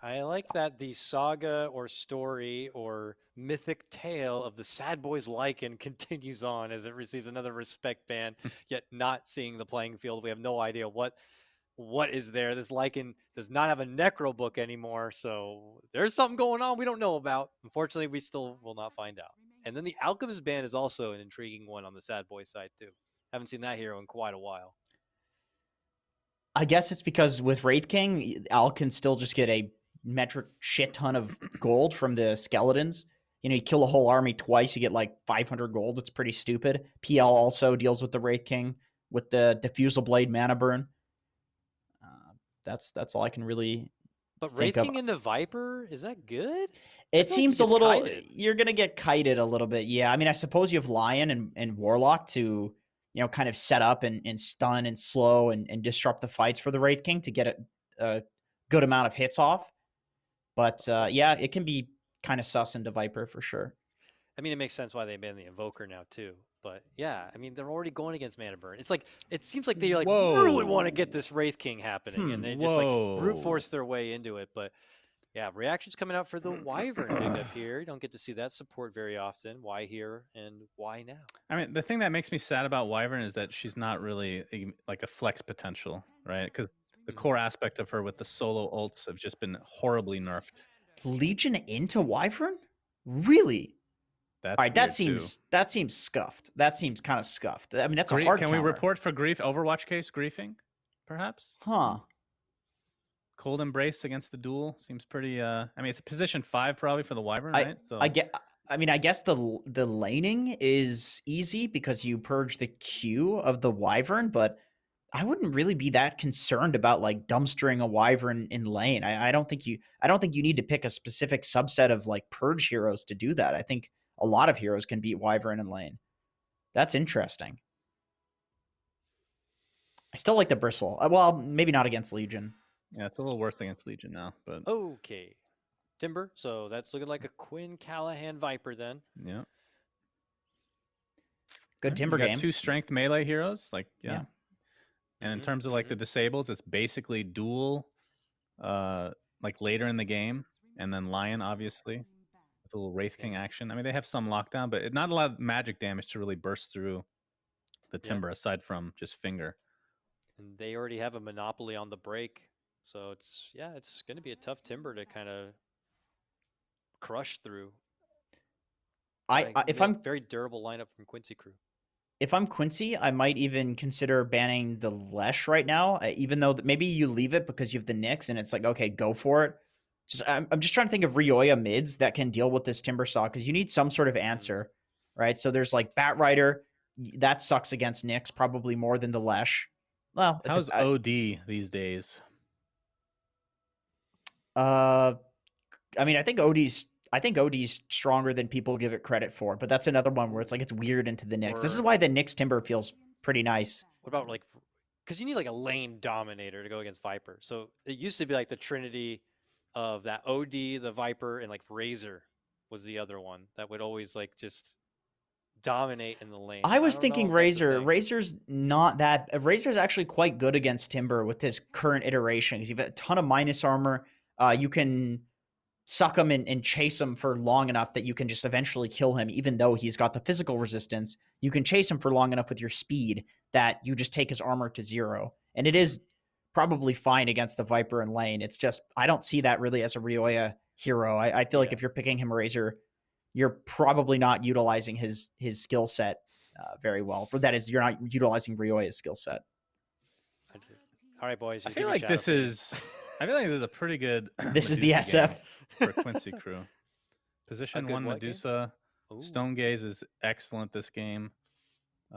I like that the saga or story or mythic tale of the Sad Boys Lycan continues on as it receives another respect ban, yet not seeing the playing field. We have no idea what is there. This Lycan does not have a necro book anymore, so there's something going on we don't know about. Unfortunately, we still will not find out. And then the Alchemist ban is also an intriguing one on the Sad Boy side too. Haven't seen that hero in quite a while. I guess it's because with Wraith King, Al can still just get a metric shit ton of gold from the skeletons. You know, you kill a whole army twice, you get like 500 gold. It's pretty stupid. PL also deals with the Wraith King with the Diffusal Blade mana burn. That's all I can really But think Wraith of. King into Viper, is that good? I It feel like he seems a gets little. kited. You're gonna get kited a little bit. Yeah, I mean, I suppose you have Lion and Warlock to kind of set up and stun and slow and disrupt the fights for the Wraith King to get a good amount of hits off. But yeah, it can be kind of sus into Viper for sure. I mean, it makes sense why they banned the Invoker now too. But yeah, I mean, they're already going against Mana Burn. It's like it seems like they like really want to get Whoa. this Wraith King happening, and they just like brute Whoa. force their way into it. But yeah, reactions coming out for the Wyvern big up here. You don't get to see that support very often. Why here and why now? I mean, the thing that makes me sad about Wyvern is that she's not really like a flex potential, right? Because the core aspect of her with the solo ults have just been horribly nerfed. Legion into Wyvern? Really? That's All right, weird too. that seems scuffed. That seems kind of scuffed. I mean, that's a hard Can we counter. report for grief Overwatch case griefing? Perhaps? Huh. Cold Embrace against the duel seems pretty I mean it's a position 5 probably for the Wyvern, I right? So I get. I mean, I guess the laning is easy because you purge the Q of the Wyvern, but I wouldn't really be that concerned about like dumpstering a Wyvern in lane. I don't think you need to pick a specific subset of like purge heroes to do that. I think a lot of heroes can beat Wyvern in lane. That's interesting. I still like the bristle. Well, maybe not against Legion. yeah, it's a little worse against Legion now, but Okay, Timber. So that's looking like a Quinn Callahan Viper then. yeah. Good Right, you Timber got game. 2 strength melee heroes, like Yeah. And in terms of like the disables, it's basically duel, like later in the game, and then Lion obviously with a little Wraith King action. I mean, they have some lockdown, but not a lot of magic damage to really burst through the Timber aside from just finger. And they already have a monopoly on the break, so it's going to be a tough Timber to kind of crush through. If I'm very durable lineup from Quincy Crew. if I'm Quincy, I might even consider banning the Lesh right now, even though maybe you leave it because you have the Nyx and it's like, okay, go for it. I'm just trying to think of Rioya mids that can deal with this Timber Saw because you need some sort of answer, right? So there's like Bat Rider, that sucks against Nyx probably more than the Lesh. Well, How's OD these days? I mean, I think OD's stronger than people give it credit for, but that's another one where it's like it's weird into the Nyx. This is why the Nyx Timber feels pretty nice. What about like, because you need like a lane dominator to go against Viper. So it used to be like the trinity of that OD, the Viper, and like Razor was the other one that would always like just dominate in the lane. I was don't know thinking if that's a Razor. thing. Razor's not that. Razor's actually quite good against Timber with his current iteration because you've got a ton of minus armor. You can suck him and chase him for long enough that you can just eventually kill him, even though he's got the physical resistance. You can chase him for long enough with your speed that you just take his armor to 0. And it is probably fine against the Viper in lane. It's just, I don't see that really as a Rioya hero. I feel like if you're picking him Razor, you're probably not utilizing his skill set very well. For that is, you're not utilizing Rioya's skill set. All right, boys. I feel like this is a pretty good. This is the SF for Quincy Crew. Position 1 Medusa. Stone Gaze is excellent this game.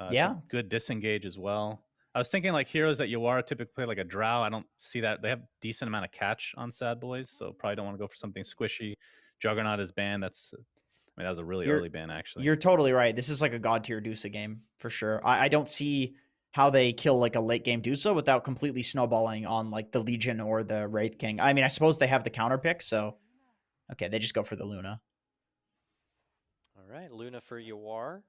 Yeah, good disengage as well. I was thinking like heroes that Yawara typically play like a Drow. I don't see that. They have decent amount of catch on Sad Boys, so probably don't want to go for something squishy. Juggernaut is banned. That was a really early ban, actually. You're totally right. This is like a god tier Dusa game for sure. I don't see how they kill like a late game Dusa without completely snowballing on like the Legion or the Wraith King. I mean, I suppose they have the counter pick, so okay, they just go for the Luna. All right, Luna for Yawar.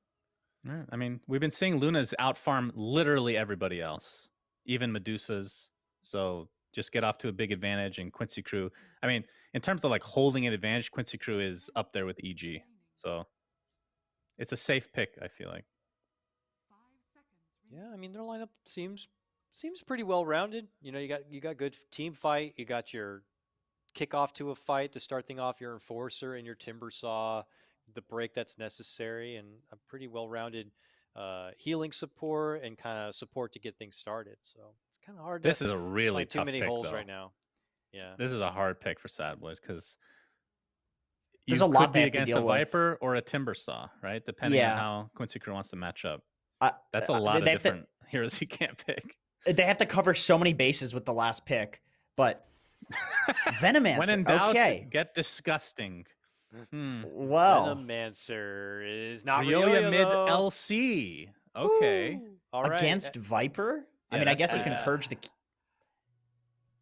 Right. I mean, we've been seeing Luna's outfarm literally everybody else, even Medusa's. So just get off to a big advantage. And Quincy Crew, I mean, in terms of like holding an advantage, Quincy Crew is up there with EG. So it's a safe pick, I feel like. Yeah, I mean their lineup seems pretty well rounded. You know, you got good team fight. You got your kickoff to a fight to start thing off. Your enforcer and your timber saw, the break that's necessary, and a pretty well rounded healing support and kind of support to get things started. So it's kind of hard. This is a really find too tough many pick, holes though. right now. Yeah, this is a hard pick for Sadboys because There's you a lot could they be have to against deal a with. Viper or a timber saw, right? Depending on Yeah. how Quincy Crew wants to match up. I- That's a lot of they have to- different heroes he can't pick. They have to cover so many bases with the last pick, but Venomancer, When in doubt, okay. get disgusting. Well, Venomancer is not Ryoya mid though. LC. Okay. Woo! All right. against Viper? I Yeah, mean, I that's guess you pretty can bad. purge the...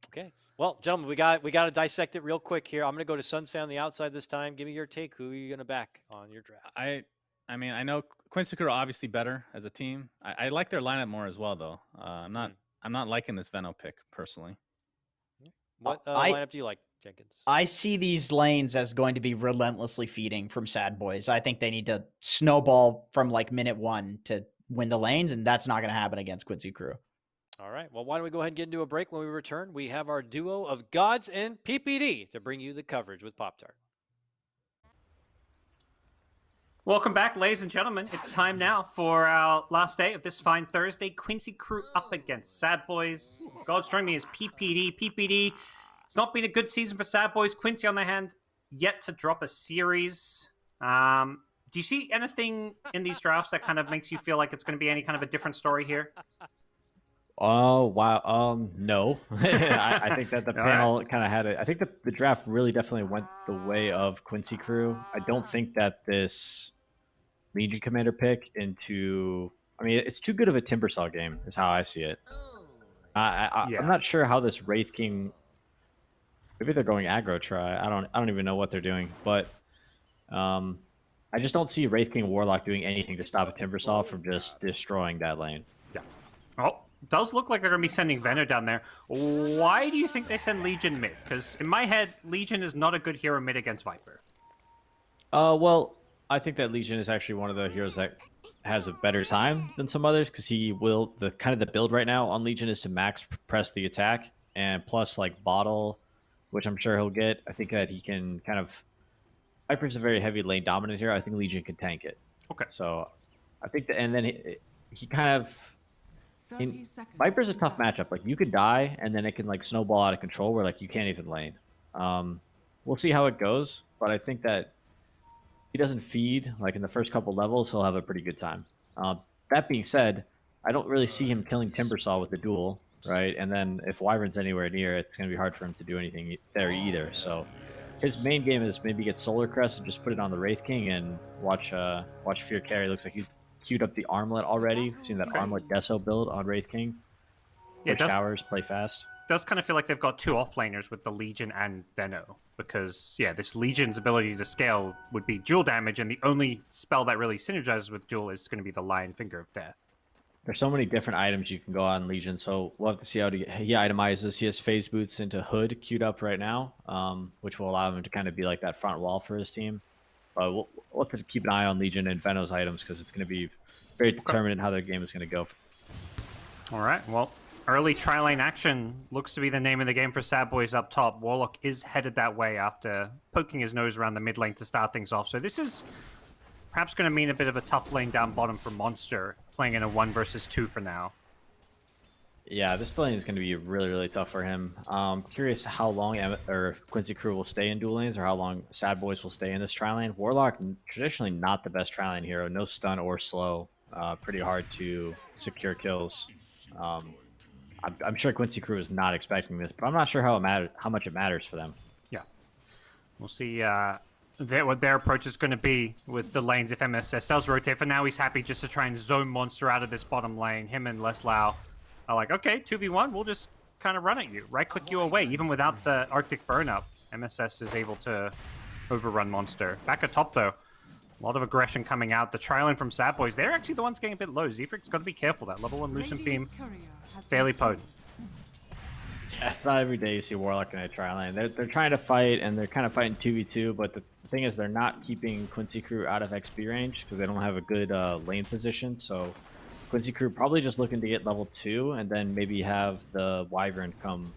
Okay. Well, gentlemen, we got to dissect it real quick here. I'm going to go to Suns fan on the outside this time. Give me your take. Who are you going to back on your draft? I mean, I know Quincy Crew are obviously better as a team. I like their lineup more as well, though. I'm not liking this Veno pick personally. What I- lineup do you like, Jenkins? I see these lanes as going to be relentlessly feeding from Sadboys. I think they need to snowball from like minute 1 to win the lanes, and that's not going to happen against Quincy Crew. All right. Well, why don't we go ahead and get into a break? When we return, we have our duo of GoDz and PPD to bring you the coverage with Pop-Tart. Welcome back, ladies and gentlemen. It's time now for our last day of this fine Thursday. Quincy Crew up against Sadboys. GoDz joining me is PPD. PPD, it's not been a good season for Sadboys. Quincy, on the hand, yet to drop a series. Do you see anything in these drafts that kind of makes you feel like it's going to be any kind of a different story here? Oh, wow. No. I think that the panel kind of had it. I think that the draft really definitely went the way of Quincy Crew. I don't think that this Legion Commander pick into... I mean, it's too good of a Timbersaw game, is how I see it. I'm not sure how this Wraith King... Maybe they're going aggro try. I don't even know what they're doing, but... I just don't see Wraith King Warlock doing anything to stop a Timbersaw from just destroying that lane. Yeah. Oh, does look like they're going to be sending Veno down there. Why do you think they send Legion mid? Because in my head, Legion is not a good hero mid against Viper. Well, I think that Legion is actually one of the heroes that has a better time than some others because he will... The build right now on Legion is to max press the attack and plus like bottle, which I'm sure he'll get. I think that he can kind of... Viper's a very heavy lane dominant here. I think Legion can tank it. Okay. So I think that, and then he kind of... Viper's a tough matchup. Like you could die and then it can like snowball out of control where like you can't even lane. We'll see how it goes, but I think that he doesn't feed like in the first couple levels, he'll have a pretty good time. That being said, I don't really see him killing Timbersaw with the duel, right? And then if Wyvern's anywhere near, it's going to be hard for him to do anything there either. So his main game is maybe get Solar Crest and just put it on the Wraith King and watch Fear carry. Looks like he's queued up the Armlet already. We've seen that Armlet Deso build on Wraith King. Yeah, towers, play fast. Does kind of feel like they've got two offlaners with the Legion and Veno, because yeah, this Legion's ability to scale would be dual damage, and the only spell that really synergizes with dual is going to be the Lion Finger of Death. There's so many different items you can go on Legion, so we'll have to see how he itemizes. He has Phase Boots into Hood queued up right now, which will allow him to kind of be like that front wall for his team. But we'll have to keep an eye on Legion and Veno's items because it's going to be very determinant how their game is going to go. All right, well, early tri-lane action looks to be the name of the game for Sadboys up top. Warlock is headed that way after poking his nose around the mid lane to start things off. So this is perhaps going to mean a bit of a tough lane down bottom for Monster, playing in a 1 versus 2 for now. Yeah, this lane is going to be really, really tough for him. Curious how long Quincy Crew will stay in dual lanes or how long Sadboys will stay in this tri-lane. Warlock, traditionally not the best tri-lane hero. No stun or slow. Pretty hard to secure kills. I'm sure Quincy Crew is not expecting this, but I'm not sure how much it matters for them. Yeah. We'll see what their approach is going to be with the lanes if MSS does rotate. For now, he's happy just to try and zone Monster out of this bottom lane. Him and Leslau are like, okay, 2v1, we'll just kind of run at you. Right-click you away. Even without the Arctic burn-up, MSS is able to overrun Monster. Back at top, though, a lot of aggression coming out. The tri-lane from Sadboys, they're actually the ones getting a bit low. Zephyric's got to be careful. That level 1 Lucent Beam is fairly potent. It's not every day you see Warlock in a tri lane. They're trying to fight, and they're kind of fighting 2v2, but the thing is they're not keeping Quincy Crew out of XP range because they don't have a good lane position. So Quincy Crew probably just looking to get level 2 and then maybe have the Wyvern come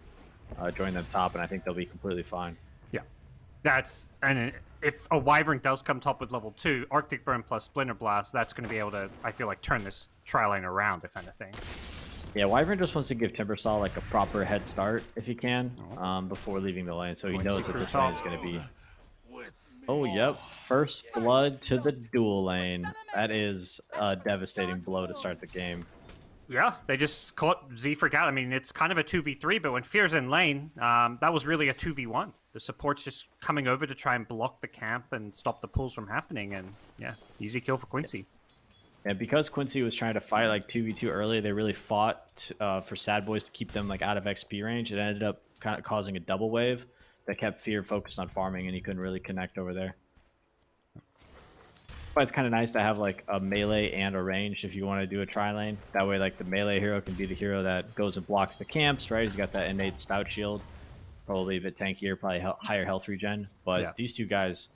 join them top, and I think they'll be completely fine. Yeah, and if a Wyvern does come top with level 2, Arctic Burn plus Splinter Blast, that's going to be able to, I feel like, turn this tri lane around, if anything. Yeah, Wyvern just wants to give Timbersaw like a proper head start if he can before leaving the lane, so he knows that this lane is going to be... Oh, yep. First blood to the dual lane. That is a devastating blow to start the game. Yeah, they just caught Z freak out. I mean, it's kind of a 2v3, but when Fear's in lane, that was really a 2v1. The support's just coming over to try and block the camp and stop the pulls from happening, and yeah, easy kill for Quincy. And because Quincy was trying to fight like 2v2 early, they really fought for Sadboys to keep them like out of XP range. It ended up kind of causing a double wave that kept Fear focused on farming, and he couldn't really connect over there. But it's kind of nice to have like a melee and a ranged if you want to do a tri lane. That way, like the melee hero can be the hero that goes and blocks the camps, right? He's got that innate stout shield, probably a bit tankier, probably higher health regen. But yeah, these two guys,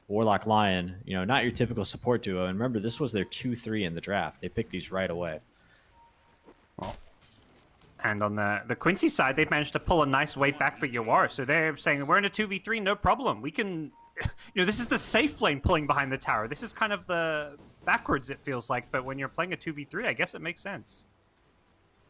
Warlock Lion, you know, not your typical support duo. And remember, this was their 2-3 in the draft. They picked these right away. Well, and on the Quincy side, they've managed to pull a nice weight back for Yawara. So they're saying, we're in a 2v3, no problem. We can... You know, this is the safe lane pulling behind the tower. This is kind of the backwards, it feels like. But when you're playing a 2v3, I guess it makes sense.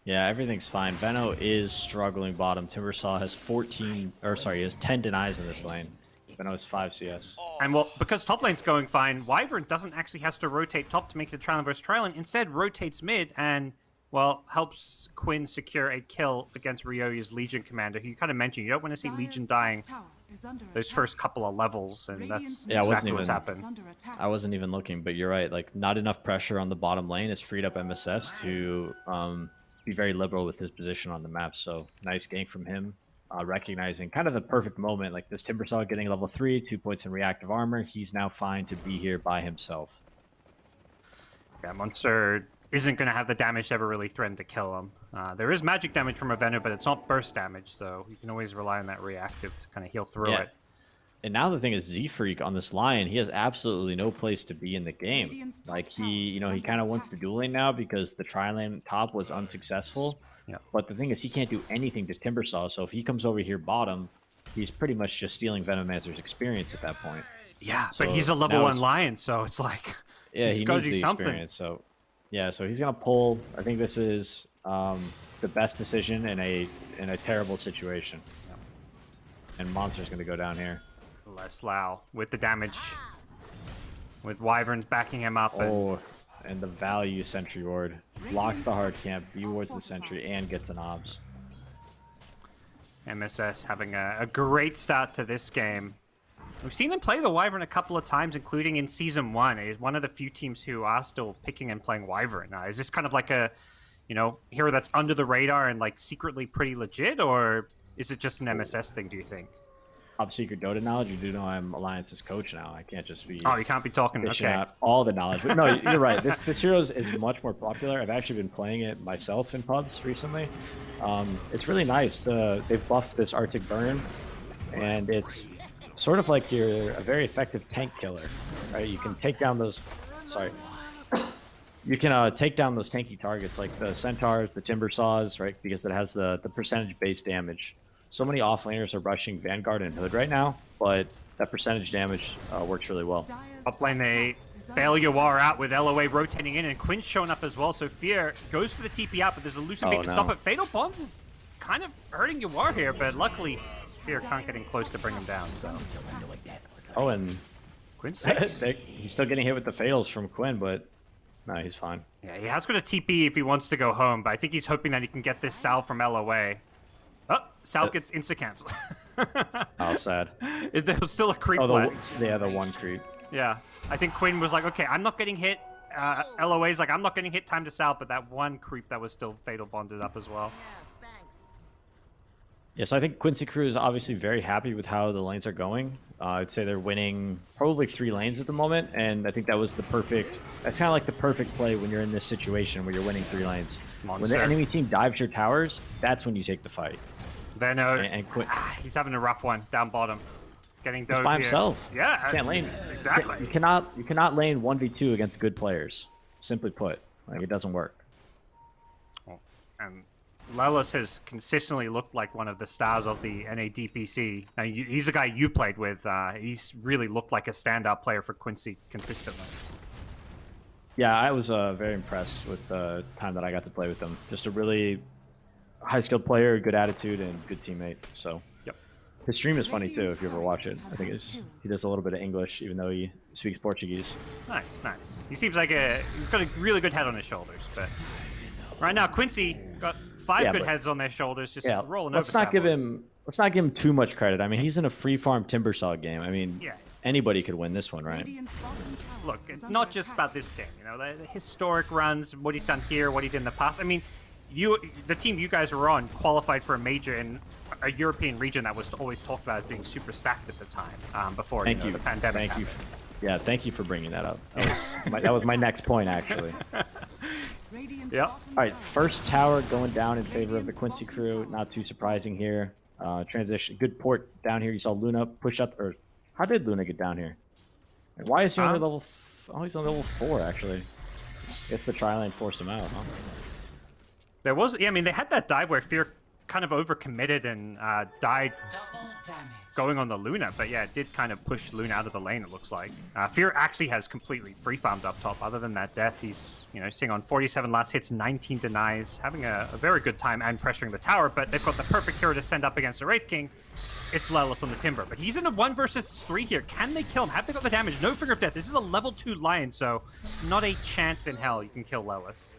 Yeah, everything's fine. Veno is struggling bottom. Timbersaw has 10 denies in this lane. Veno has 5 CS. And well, because top lane's going fine, Wyvern doesn't actually have to rotate top to make it a tri lane versus tri lane. Instead, rotates mid and, well, helps Quinn secure a kill against Ryoya's Legion commander, who you kind of mentioned. You don't want to see Legion dying those first couple of levels, and that's exactly what's happened. I wasn't even looking, but you're right. Like, not enough pressure on the bottom lane has freed up MSS to be very liberal with his position on the map. So nice gank from him, recognizing kind of the perfect moment. Like this Timbersaw getting level 3, 2 points in reactive armor. He's now fine to be here by himself. Yeah, Monster isn't going to have the damage to ever really threaten to kill him. There is magic damage from a Venom, but it's not burst damage, so you can always rely on that reactive to kind of heal through it. And now the thing is, Z-Freak on this Lion, he has absolutely no place to be in the game. Like he kind of wants the dual lane now because the tri-lane top was unsuccessful. Yeah. But the thing is, he can't do anything to Timbersaw, so if he comes over here bottom, he's pretty much just stealing Venomancer's experience at that point. Yeah, so but he's a level 1 Lion, so it's like... Yeah, he needs the experience, so... Yeah, so he's gonna pull. I think this is the best decision in a terrible situation. Yeah. And Monster's gonna go down here. Leslau with the damage, with Wyverns backing him up. And the value Sentry Ward blocks the hard camp, V-wards the Sentry, and gets an obs. MSS having a great start to this game. We've seen him play the Wyvern a couple of times, including in Season 1. He's one of the few teams who are still picking and playing Wyvern. Is this kind of like a, hero that's under the radar and like secretly pretty legit, or is it just an MSS thing, do you think? Top secret Dota knowledge? You do know I'm Alliance's coach now. I can't just be... Oh, you can't be talking, okay. out all the knowledge. But no, you're right. This hero is much more popular. I've actually been playing it myself in pubs recently. It's really nice. They've buffed this Arctic Burn, and it's... sort of like you're a very effective tank killer, right? You can take down those... Sorry. You can take down those tanky targets like the Centaurs, the Timbersaws, right? Because it has the percentage-based damage. So many offlaners are rushing Vanguard and Hood right now, but that percentage damage works really well. Up lane, they bail Yawar out with LOA rotating in, and Quinn's showing up as well. So Fear goes for the TP out, but there's a Lucid Bait to stop it. Fatal Bonds is kind of hurting Yawar here, but luckily... Fear can't get in close to bring him down, so... Oh, and... Quinn's 6. He's still getting hit with the fatals from Quinn, but... No, he's fine. Yeah, he has got a TP if he wants to go home, but I think he's hoping that he can get this Sal from LOA. Oh, Sal gets insta-cancelled. Oh, sad. There was still a creep left. The one creep. Yeah. I think Quinn was like, okay, I'm not getting hit. LOA's like, I'm not getting hit, time to Sal, but that one creep that was still fatal bonded up as well. Yeah, so I think Quincy Crew is obviously very happy with how the lanes are going. I'd say they're winning probably 3 lanes at the moment, and I think that was that's kind of like the perfect play when you're in this situation where you're winning 3 lanes. When the enemy team dives your towers, that's when you take the fight. Veno, and he's having a rough one down bottom. Getting dove by here. himself. Yeah, Can't lane. Exactly. You cannot lane 1v2 against good players. Simply put, like it doesn't work. And Lelis has consistently looked like one of the stars of the NA DPC. Now, he's a guy you played with. He's really looked like a standout player for Quincy consistently. Yeah, I was very impressed with the time that I got to play with him. Just a really high-skilled player, good attitude, and good teammate. So, yep. His stream is funny too if you ever watch it. I think he does a little bit of English, even though he speaks Portuguese. Nice. He seems like he's got a really good head on his shoulders. But right now, Quincy got 5 good heads on their shoulders, just rolling over. Let's not give him too much credit. I mean, he's in a free farm Timbersaw game. I mean, anybody could win this one, right? Look, it's not just about this game. You know, the historic runs, what he's done here, what he did in the past. I mean, the team you guys were on qualified for a major in a European region that was always talked about as being super stacked at the time before the pandemic. Thank you. Yeah, thank you for bringing that up. That was my next point, actually. Yep. All right, first tower going down in favor of the Quincy crew. Not too surprising here. Transition, good port down here. You saw Luna push up, or how did Luna get down here? And why is he only level? He's on level 4 actually. I guess the tri-lane forced him out, huh? There was, I mean, they had that dive where Fear kind of overcommitted and died going on the Luna, but yeah, it did kind of push Luna out of the lane, it looks like. Fear actually has completely free farmed up top. Other than that death, he's, seeing on 47 last hits, 19 denies, having a very good time and pressuring the tower, but they've got the perfect hero to send up against the Wraith King. It's Lelis on the Timber, but he's in a 1 versus 3 here. Can they kill him? Have they got the damage? No Finger of Death. This is a level 2 Lion, so not a chance in hell you can kill Lelis.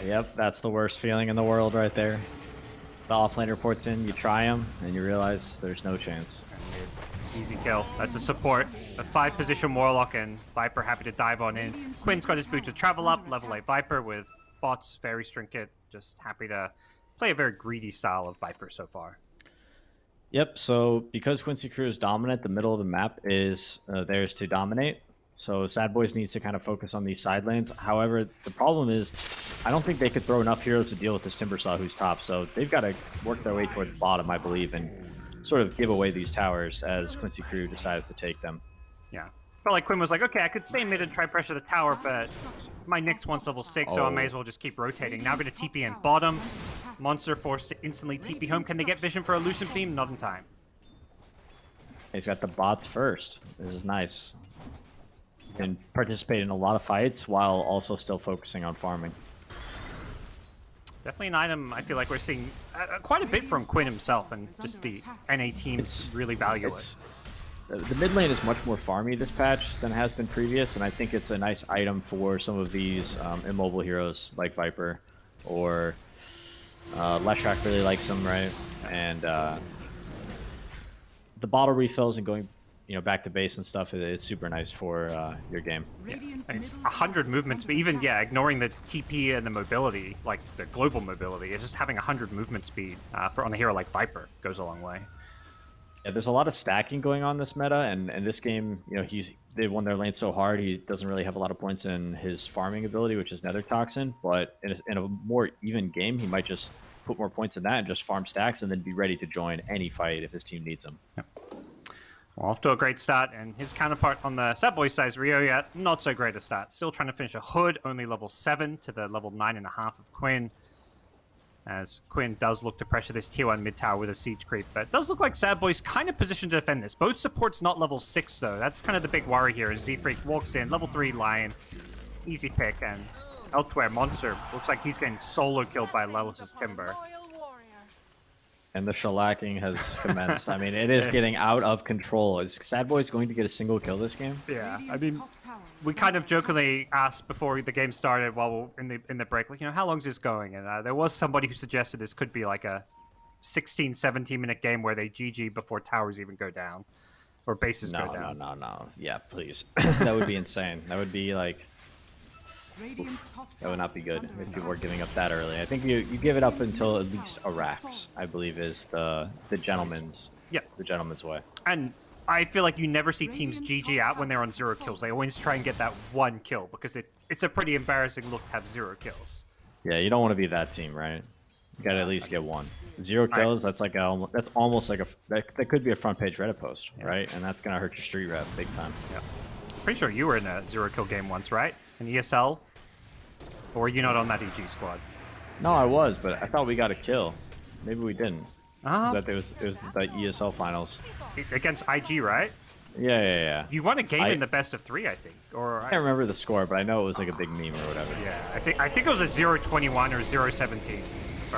Yep, that's the worst feeling in the world right there. The offlane reports in, you try him, and you realize there's no chance. Easy kill. That's a support. A 5-position Warlock, and Viper happy to dive on in. Quinn's got his boot to travel up. Level 8 Viper with bots, very Trinket. Just happy to play a very greedy style of Viper so far. Yep, so because Quincy Crew is dominant, the middle of the map is theirs to dominate. So sadboys needs to kind of focus on these side lanes. However, the problem is I don't think they could throw enough heroes to deal with this Timbersaw who's top. So they've got to work their way towards the bottom, I believe, and sort of give away these towers as Quincy Crew decides to take them. Yeah. Felt like Quinn was like, okay, I could stay mid and try pressure the tower, but my Nyx one's level 6, so I may as well just keep rotating. Now going to TP in bottom. Monster forced to instantly TP home. Can they get vision for a Lucent Beam? Not in time. He's got the bots first. This is nice. And participate in a lot of fights while also still focusing on farming. Definitely an item I feel like we're seeing quite a bit from Quinn himself, and just the NA teams really value it. The mid lane is much more farmy this patch than it has been previous, and I think it's a nice item for some of these immobile heroes like Viper, or Letrak really likes them, right? And the bottle refills and going back to base and stuff, it's super nice for your game. Yeah. It's 100 movements, but even, ignoring the TP and the mobility, like the global mobility, it's just having 100 movement speed on a hero like Viper goes a long way. Yeah, there's a lot of stacking going on this meta, and this game, they won their lane so hard, he doesn't really have a lot of points in his farming ability, which is Nether Toxin, but in a more even game, he might just put more points in that and just farm stacks and then be ready to join any fight if his team needs him. Yep. Well, off to a great start, and his counterpart on the Sadboy side, Ryo, not so great a start. Still trying to finish a Hood, only level 7 to the level 9.5 of Quinn. As Quinn does look to pressure this tier 1 mid tower with a siege creep, but it does look like Sadboy's kind of positioned to defend this. Both supports not level 6 though. That's kind of the big worry here as Z-Freak walks in, level 3 Lion, easy pick, and elsewhere Monster looks like he's getting solo killed by Lelis' Timber. And the shellacking has commenced. I mean, it is getting out of control. Is Sadboys going to get a single kill this game? Yeah, I mean, we kind of jokingly asked before the game started, while in the break, like, how long is this going? And there was somebody who suggested this could be like a 16, 17-minute game where they GG before towers even go down, or bases go down. No. Yeah, please. That would be insane. That would be like... That would not be good if people were giving up that early. I think you give it up until at least Arax, I believe, is the gentleman's way. And I feel like you never see teams GG out when they're on 0 kills. They always try and get that 1 kill because it's a pretty embarrassing look to have 0 kills. Yeah, you don't want to be that team, right? You gotta at least get 1. 0 kills. That's like that's almost like that could be a front page Reddit post, right? And that's gonna hurt your street rep big time. Yeah. Pretty sure you were in a 0 kill game once, right? In ESL, or were you not on that EG squad? No, I was, but I thought we got a kill. Maybe we didn't. That it was the ESL finals against IG, right? Yeah. You won a game in the best of 3, I think. Or I can't remember the score, but I know it was like a big meme or whatever. Yeah, I think it was a 0-21 or 0-17.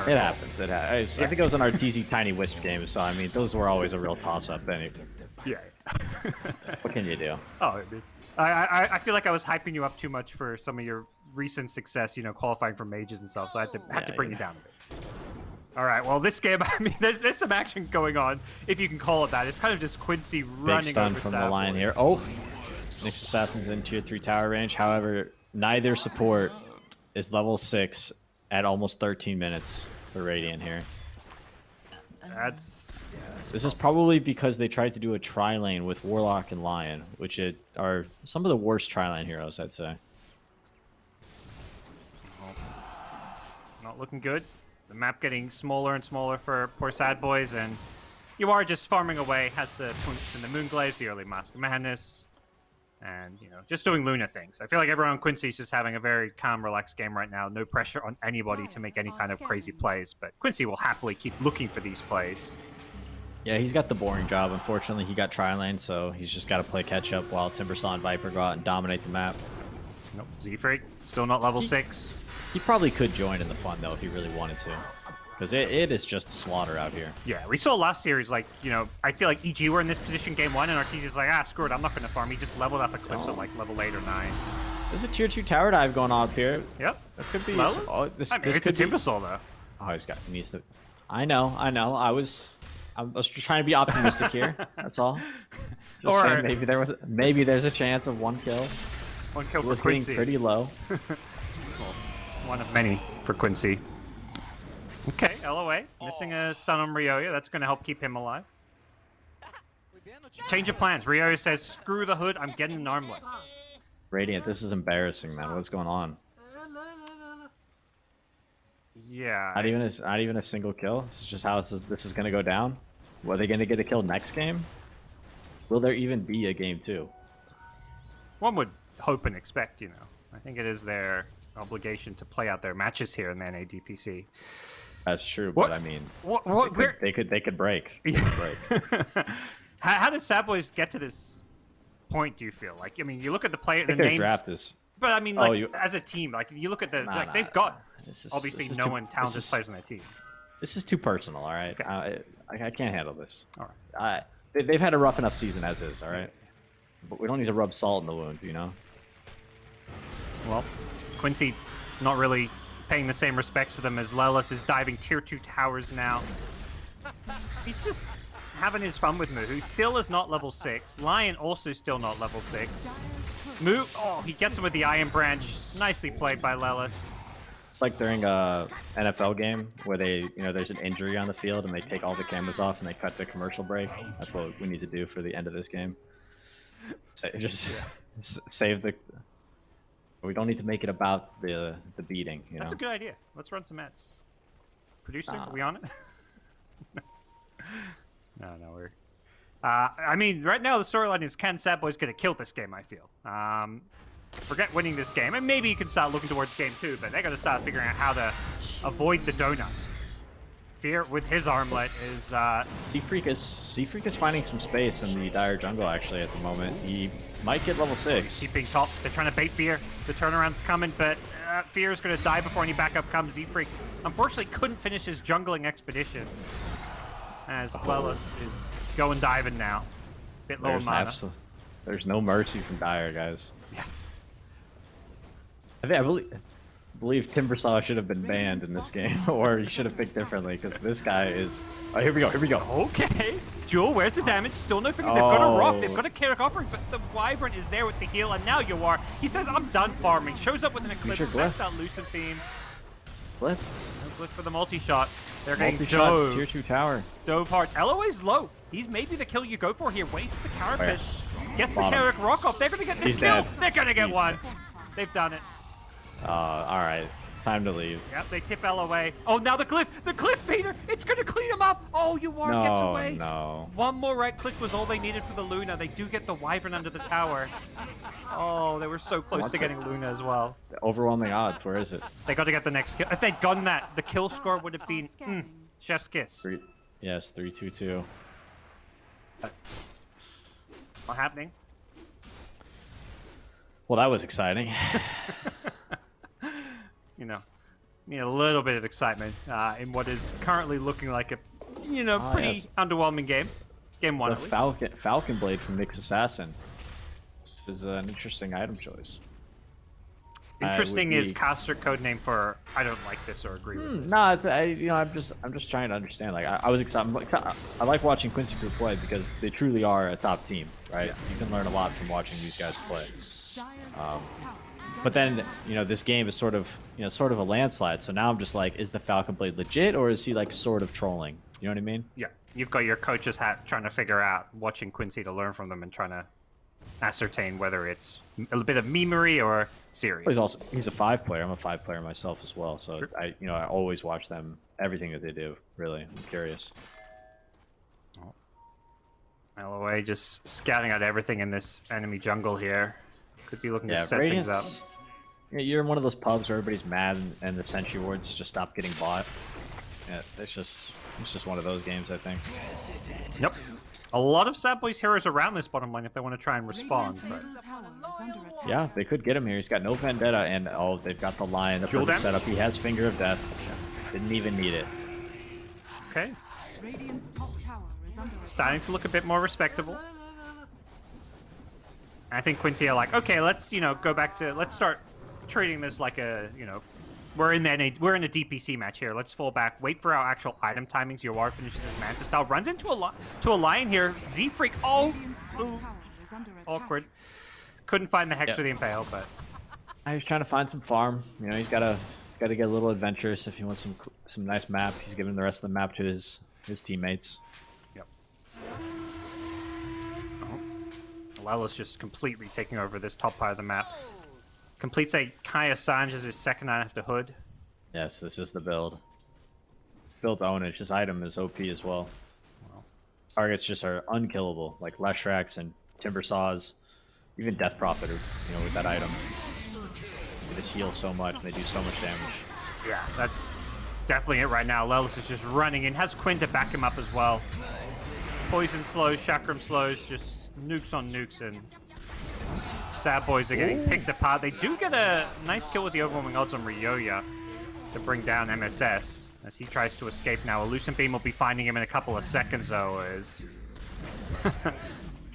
It happens. I think it was an RTZ Tiny Wisp game, so I mean, those were always a real toss-up. Anyway. Yeah. What can you do? Oh, I feel like I was hyping you up too much for some of your recent success, you know, qualifying for majors and stuff, so I had to bring you down a bit. All right, well, this game, I mean, there's some action going on, if you can call it that. It's kind of just Quincy running big stun over from Sadboys. the line here. Oh, Nyx Assassin's in tier 3 tower range. However, neither support is level 6 at almost 13 minutes for Radiant here. This is probably because they tried to do a tri-lane with Warlock and Lion, which are some of the worst tri-lane heroes, I'd say. Not looking good. The map getting smaller and smaller for poor Sadboys, and you are just farming away. Has the points in the Moonglaves, the early Mask of Madness, and, you know, just doing Luna things. I feel like everyone on Quincy's just having a very calm, relaxed game right now. No pressure on anybody to make any kind of crazy plays, but Quincy will happily keep looking for these plays. Yeah, he's got the boring job. Unfortunately, he got tri-lane, so he's just got to play catch-up while Timbersaw and Viper go out and dominate the map. Nope, Z-Freak, still not level 6. He probably could join in the fun, though, if he really wanted to. Because it is just slaughter out here. Yeah, we saw last series, like, you know, I feel like EG were in this position game 1, and Arteezy's like, screw it, I'm not going to farm. He just leveled up Eclipse at, like, level 8 or 9. There's a tier 2 tower dive going on up here. Yep. That could be... This it's a Timbersaw, though. Oh, he needs to... I know. I was just trying to be optimistic here. That's all. Just saying maybe there's a chance of 1 kill. 1 kill for Quincy. Getting pretty low. Well, one of many for Quincy. Okay, LOA. Missing a stun on Ryoya. That's going to help keep him alive. Change of plans. Ryoya says, screw the hood. I'm getting an armlet. Radiant, this is embarrassing, man. What's going on? Yeah. Not even a single kill. This is just how this is going to go down. Are they going to get a kill next game? Will there even be a game 2? One would hope and expect, you know. I think it is their obligation to play out their matches here in the NA DPC. That's true, but I mean, they could break. How did Sadboys get to this point, do you feel? Like, I mean, you look at the player, the names. Draft is. But I mean, like, as a team, like, you look at the, they've got obviously no one talented players on their team. This is too personal, all right? Okay. I can't handle this. All right. They've had a rough enough season as is, all right? But we don't need to rub salt in the wound, you know? Well, Quincy not really paying the same respects to them as Lelis is diving tier 2 towers now. He's just having his fun with Moo, who still is not level 6. Lion also still not level 6. Moo, he gets him with the Iron Branch. Nicely played by Lelis. It's like during a NFL game where there's an injury on the field and they take all the cameras off and they cut to commercial break. That's what we need to do for the end of this game. Save the... We don't need to make it about the beating, you know? That's a good idea. Let's run some ads. Producer, are we on it? No, we're... I mean, right now the storyline is, can Sadboys get a kill this game, I feel. Forget winning this game, and maybe you can start looking towards game 2, but they got to start figuring out how to avoid the donut. Fear with his armlet is... Z-Freak is finding some space in the Dire jungle, actually, at the moment. He might get level 6. Keeping top. They're trying to bait Fear. The turnaround's coming, but Fear is going to die before any backup comes. Z-Freak, unfortunately, couldn't finish his jungling expedition, as Lelis is going diving now. Bit low mana. There's no mercy from Dire, guys. Yeah. I believe Timbersaw should have been banned in this game, or he should have picked differently, because this guy is... Oh, here we go. Okay. Jewel, where's the damage? Still no figure. They've got a rock. They've got a Carrick offering, but the Wyvern is there with the heal, and now you are. He says, I'm done farming. Shows up with an Eclipse. Backs out Lucent Theme. Glyph. No Glyph for the multi-shot. They're getting dove. Tier 2 tower. Dove hard. LOA's low. He's maybe the kill you go for here. Wastes the Carapace. Gets the Carrick rock off. They're going to get this kill. They're going to get one. They've done it. All right. Time to leave. Yep, they tip L away. Oh, now the cliff beater. It's gonna clean him up. Oh, Yuar gets away. No. One more right click was all they needed for the Luna. They do get the Wyvern under the tower. Oh, they were so close to getting Luna as well. The overwhelming odds. Where is it? They got to get the next kill. If they'd gotten that, the kill score would have been chef's kiss. Yes, 3-2-2. Not happening. Well, that was exciting. You know, need a little bit of excitement in what is currently looking like a, pretty underwhelming game. Game 1. The Falcon Blade from Nyx Assassin. This is an interesting item choice. Interesting is caster code name for I don't like this or agree with this. No, it's, I'm just trying to understand. Like I was excited. I like watching Quincy Crew play because they truly are a top team, right? Yeah. You can learn a lot from watching these guys play. But then, this game is sort of a landslide. So now I'm just like, is the Falcon Blade legit or is he like sort of trolling? You know what I mean? Yeah. You've got your coach's hat trying to figure out, watching Quincy to learn from them and trying to ascertain whether it's a bit of memery or serious. Well, he's a 5 player. I'm a 5 player myself as well. So I always watch them, everything that they do. Really, I'm curious. LOA just scouting out everything in this enemy jungle here. Could be looking to set things up. Yeah, you're in one of those pubs where everybody's mad and the sentry wards just stop getting bought. Yeah, it's just one of those games, I think. Yep. A lot of sadboys heroes around this bottom lane if they want to try and respond. But... Yeah, they could get him here. He's got no vendetta, and they've got the lion, the perfect setup. He has Finger of Death. Didn't even need it. Okay. Starting to look a bit more respectable. I think Quincy are like, okay, let's go back to let's start treating this like a we're in a DPC match here. Let's fall back, wait for our actual item timings. Yuar finishes his Manta style, runs into a lion here. Z Freak, awkward. Couldn't find the Hex or the Impale, but I was trying to find some farm. He's got to get a little adventurous if he wants some nice map. He's giving the rest of the map to his teammates. Yep. Lala's just completely taking over this top part of the map. Completes a Kaya Sanj as his second item after Hood. Yes, this is the build. Build's own it. His item is OP as well. Targets just are unkillable, like Leshrax and Timber Saws, even Death Prophet, with that item. They just heal so much and they do so much damage. Yeah, that's definitely it right now. Lelis is just running and has Quinn to back him up as well. Poison slows, Chakram slows, just nukes on nukes, and sadboys are getting picked apart. They do get a nice kill with the overwhelming odds on Ryoya to bring down MSS as he tries to escape now. A Lucent Beam will be finding him in a couple of seconds, though, as...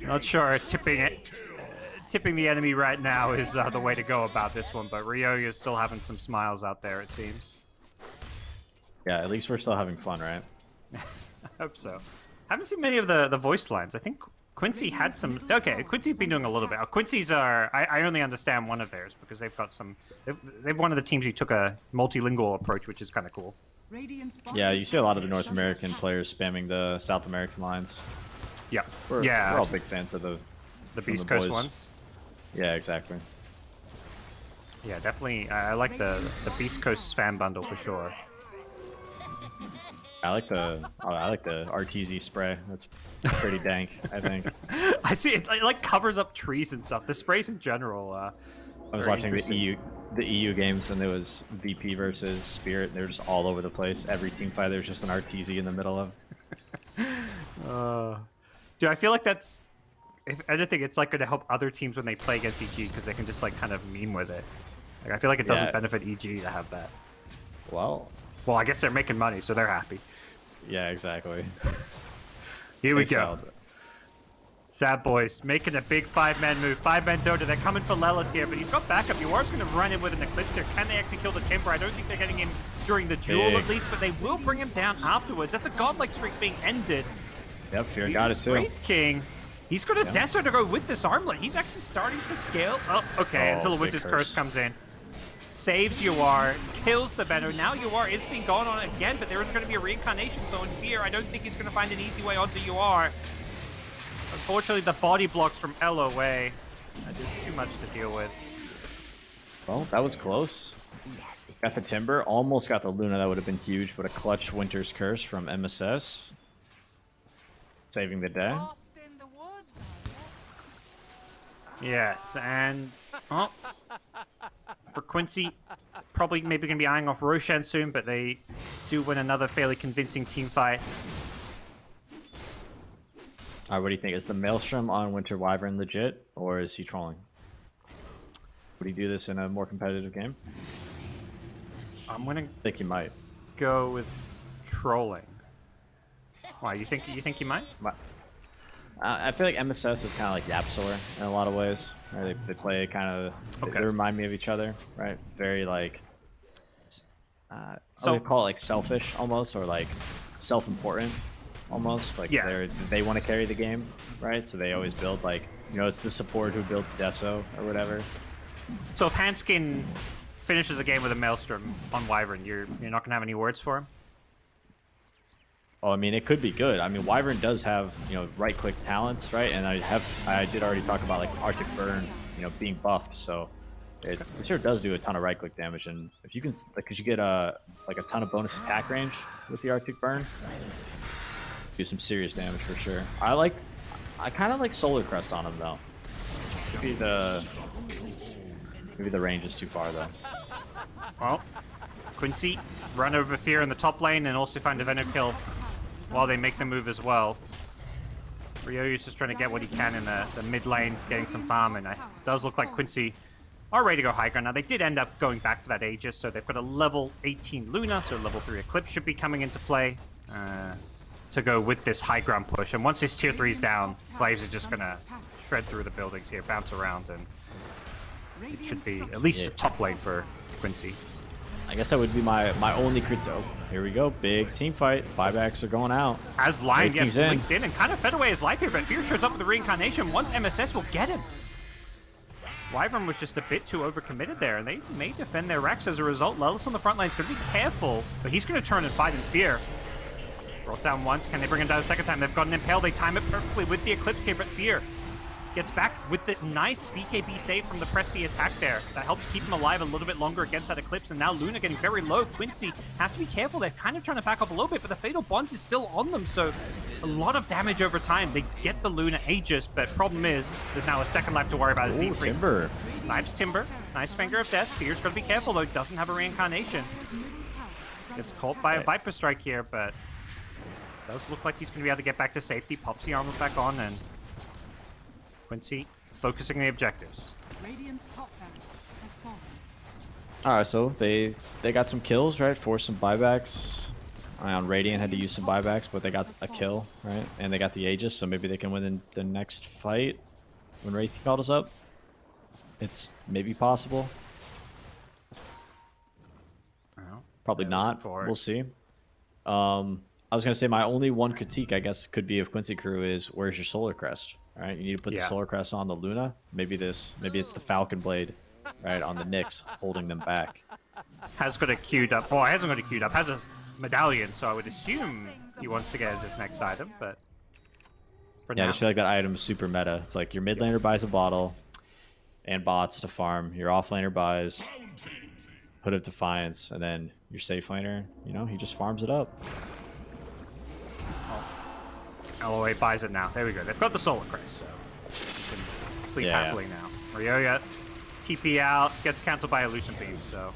Not sure tipping the enemy right now is the way to go about this one, but Ryoya is still having some smiles out there, it seems. Yeah, at least we're still having fun, right? I hope so. Haven't seen many of the voice lines. I think Quincy had some... Okay, Quincy's been doing a little bit. Quincy's are... I only understand one of theirs because they've got some... They've one of the teams who took a multilingual approach, which is kind of cool. Yeah, you see a lot of the North American players spamming the South American lines. Yeah. We're all big fans of the Beast Coast ones. Yeah, exactly. Yeah, definitely. I like the Beast Coast fan bundle for sure. I like the RTZ spray. That's pretty dank, I think. I see it like covers up trees and stuff. The sprays in general. I was watching the EU games and there was VP versus Spirit. They were just all over the place. Every team fight there was just an RTZ in the middle of. Dude, I feel like that's, if anything, it's like going to help other teams when they play against EG because they can just like kind of meme with it. Like I feel like it doesn't benefit EG to have that. Well, I guess they're making money, so they're happy. Yeah, exactly. Here we go. sadboys making a big 5-man move. 5-man Dota. They're coming for Lelis here, but he's got backup. Yuar's going to run in with an Eclipse here. Can they actually kill the Timber? I don't think they're getting him during the duel at least, but they will bring him down afterwards. That's a godlike streak being ended. Yep, Fear got it too. Wraith King. He's got a Desert to go with this armlet. He's actually starting to scale. Oh, okay, until the Winter's Curse comes in. Saves Yuar, kills the Venom. Now Yuar is being gone on again, but there is going to be a reincarnation, so in Fear, I don't think he's going to find an easy way onto Yuar. Unfortunately, the body blocks from LOA. That is too much to deal with. Well, that was close. Got the Timber, almost got the Luna. That would have been huge, but a clutch Winter's Curse from MSS. Saving the day. Yes, and for Quincy, probably maybe going to be eyeing off Roshan soon, but they do win another fairly convincing team fight. All right, what do you think? Is the Maelstrom on Winter Wyvern legit, or is he trolling? Would he do this in a more competitive game? I'm going to I think he might. go with trolling. Why, you think he might? I feel like MSS is kind of like Yapsor in a lot of ways. Right? They play kind of... Okay. They remind me of each other, right? Very like... So I would call it like selfish almost, or like self-important almost. Like they want to carry the game, right? So they always build like, you know, it's the support who builds Deso or whatever. So if Hanskin finishes a game with a Maelstrom on Wyvern, you're not going to have any words for him? Oh, I mean, it could be good. I mean, Wyvern does have, you know, right-click talents, right? And I did already talk about like Arctic Burn, you know, being buffed. So it sure does do a ton of right-click damage. And if you can, because you get like a ton of bonus attack range with the Arctic Burn, do some serious damage for sure. I kind of like Solar Crest on him though. Maybe the range is too far though. Well, Quincy run over Fear in the top lane and also find a Venom kill while they make the move as well. Ryoyu's just trying to get what he can in the mid lane, getting some farm, and it does look like Quincy are ready to go high ground. Now, they did end up going back for that Aegis, so they've got a level 18 Luna, so level 3 Eclipse should be coming into play to go with this high ground push. And once this tier 3 is down, Glaives is just going to shred through the buildings here, bounce around, and it should be at least the top lane for Quincy. I guess that would be my only critique. Oh, here we go. Big team fight. Buybacks are going out. As Lion gets linked in and kind of fed away his life here, but Fear shows up with the reincarnation. Once MSS will get him. Wyvern was just a bit too overcommitted there, and they may defend their Rex as a result. Lelis on the front line is going to be careful, but he's going to turn and fight in Fear. Brought down once. Can they bring him down a second time? They've got an Impale. They time it perfectly with the Eclipse here, but Fear gets back with the nice BKB save from the press the attack there. That helps keep him alive a little bit longer against that Eclipse, and now Luna getting very low. Quincy have to be careful. They're kind of trying to back off a little bit, but the Fatal Bonds is still on them, so a lot of damage over time. They get the Luna Aegis, but problem is, there's now a second life to worry about. Ooh, Timber. Snipes Timber. Nice Finger of Death. Fear's got to be careful, though. Doesn't have a reincarnation. Gets caught by a Viper Strike here, but does look like he's going to be able to get back to safety. Pops the armor back on, and Quincy focusing the objectives. Alright, so they got some kills, right? Forced some buybacks. On Radiant had to use some buybacks, but they got a kill, right? And they got the Aegis, so maybe they can win in the next fight when Wraith called us up. It's maybe possible. Well, probably not. We'll see. I was gonna say my only one critique, I guess, could be of Quincy Crew is where's your Solar Crest? All right, you need to put the Solar Crest on the Luna. Maybe it's the Falcon Blade, right, on the Nyx, holding them back. Has got it queued up. Well, hasn't got it queued up. Has a medallion, so I would assume he wants to get as his next item. But yeah, I just feel like that item is super meta. It's like your mid laner buys a bottle and bots to farm. Your off laner buys Hood of Defiance, and then your safe laner, you know, he just farms it up. LOA buys it now. There we go. They've got the Solar Crest, so you can sleep happily now. Ryoya TP out, gets cancelled by Illusion Beam, so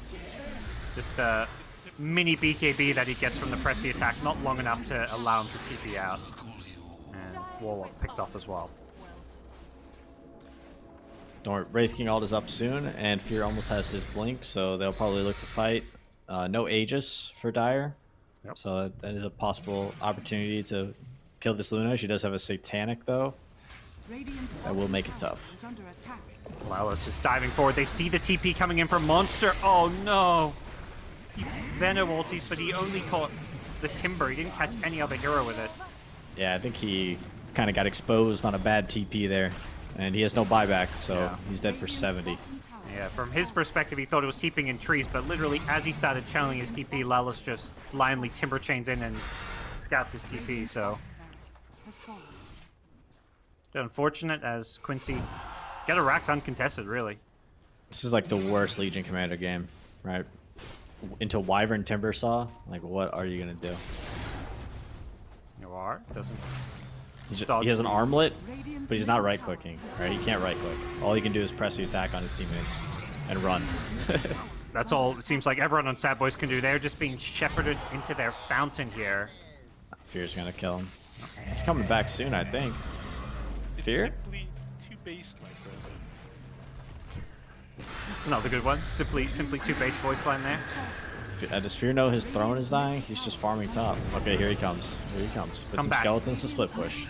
just a mini BKB that he gets from the press the attack, not long enough to allow him to TP out. And Warlock picked off as well. Don't worry, Wraith King ult is up soon, and Fear almost has his blink, so they'll probably look to fight. No Aegis for Dire, so that is a possible opportunity to kill this Luna. She does have a Satanic, though. That will make it tough. Lelis just diving forward. They see the TP coming in from Monster. Oh, no. Venom ultis, but he only caught the Timber. He didn't catch any other hero with it. Yeah, I think he kind of got exposed on a bad TP there. And he has no buyback, so he's dead for 70. Yeah, from his perspective, he thought it was TPing in trees, but literally as he started channeling his TP, Lelis just blindly Timber chains in and scouts his TP, so unfortunate as Quincy get a Rax uncontested, really. This is like the worst Legion Commander game, right? Into Wyvern Timber Saw. Like, what are you gonna do? You are doesn't. He has an armlet, but he's not right-clicking. Right? He can't right-click. All he can do is press the attack on his teammates and run. That's all it seems like everyone on Sadboys can do. They're just being shepherded into their fountain here. Fear's gonna kill him. He's coming back soon, I think. Fear? Simply too based, my friend. It's another good one. Simply two base voice line there. Does Fear know his throne is dying? He's just farming top. Okay, here he comes. Here he comes. With some back. skeletons to split push.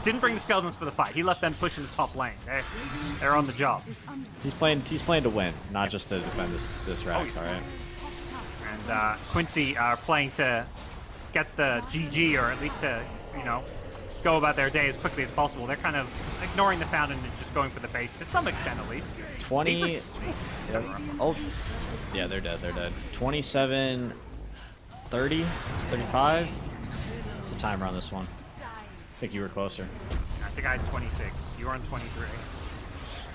Didn't bring the skeletons for the fight. He left them pushing the top lane. They're on the job. He's playing to win, not just to defend this Rax, alright? And Quincy are playing to get the GG, or at least to, you know, go about their day as quickly as possible. They're kind of ignoring the fountain and just going for the base, to some extent at least. 20... Oh, yeah, they're dead, 27, 30, 35? What's the timer on this one? I think you were closer. I think I had 26. You were on 23.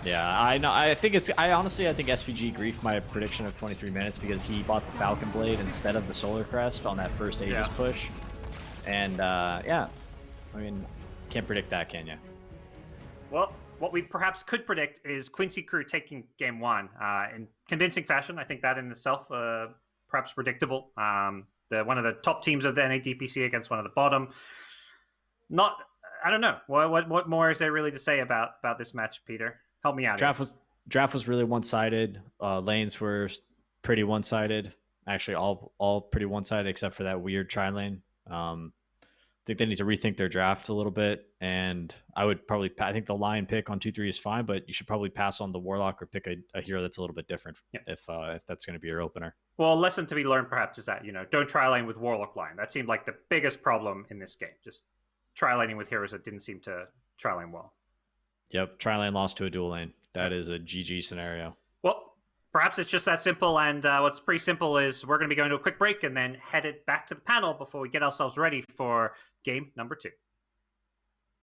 Yeah, I know. I think honestly, I think SVG griefed my prediction of 23 minutes because he bought the Falcon Blade instead of the Solar Crest on that first Aegis push. And, yeah. I mean, can't predict that, can you? Well, what we perhaps could predict is Quincy Crew taking game one in convincing fashion. I think that in itself, perhaps predictable. One of the top teams of the NA DPC against one of the bottom. I don't know. What more is there really to say about this match, Peter? Help me out. Draft was really one-sided. Lanes were pretty one-sided. Actually, all pretty one-sided except for that weird tri-lane. I think they need to rethink their draft a little bit, and I think the Lion pick on 2-3 is fine, but you should probably pass on the Warlock or pick a hero that's a little bit different if that's going to be your opener. Well, a lesson to be learned perhaps is that, don't tri-lane with Warlock line. That seemed like the biggest problem in this game. Just tri-laning with heroes that didn't seem to tri-lane well. Yep, tri-lane lost to a dual lane. That is a GG scenario. Well, perhaps it's just that simple, and what's pretty simple is we're going to be going to a quick break and then headed back to the panel before we get ourselves ready for game number 2.